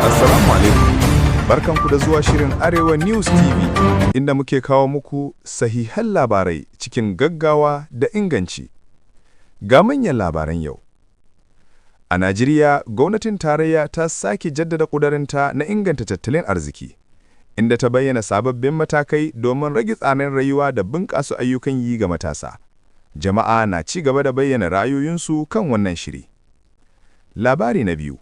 Assalamu alaikum. Barkanku da zuwa shirin Arewa News TV, inda muke kawo muku sahihan labarai cikin gaggawa da inganci. Ga manyan labaran yau. A Najeriya, gwamnatin tarayya ta sake jaddada ƙudurinta na inganta tattalin arziki, inda ta bayyana sababbin matakai domin rage tsadar rayuwa da bunƙasa ayyukan yi ga matasa. Jama'a na ci gaba da bayyana ra'ayoyinsu kan wannan shiri. Labari na biyu.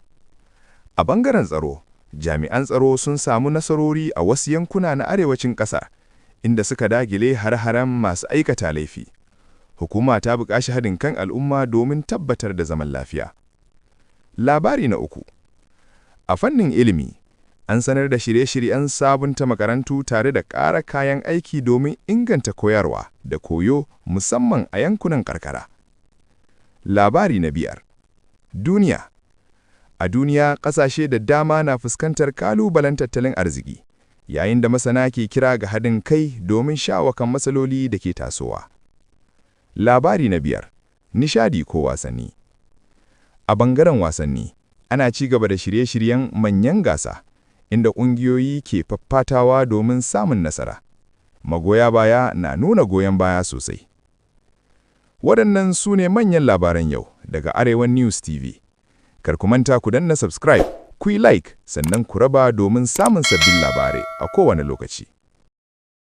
A ɓangaren tsaro, jami'an tsaro sun samu nasarori a wasu yankuna na arewacin ƙasa, inda suka dagile har-haren masu aikata laifi. Hukuma ta buƙaci haɗin kan al'umma domin tabbatar da zaman lafiya. Labari na uku. A fannin ilimi, an sanar da shirye-shiryen sabunta makarantu tare da ƙara kayan aiki domin inganta koyarwa da koyo musamman a yankunan karkara. Labari na biyar. Duniya. A duniya, ƙasashe da dama na fuskantar ƙalubalen tattalin arziki, yayin da masana ke kira ga haɗin kai domin shawo kan matsaloli da ke tasowa. Labari na biyar. Nishadi ko wasanni. A ɓangaren wasanni, ana ci gaba da shirye-shiryen manyan gasa, inda ƙungiyoyi ke faffatawa domin samun nasara. Magoya baya na nuna goyon baya sosai. Waɗannan su ne manyan labaran yau daga Arewa News TV. Kar ku manta ku danna subscribe, ku yi like, sannan ku raba domin samun sabbin labarai a kowane lokaci.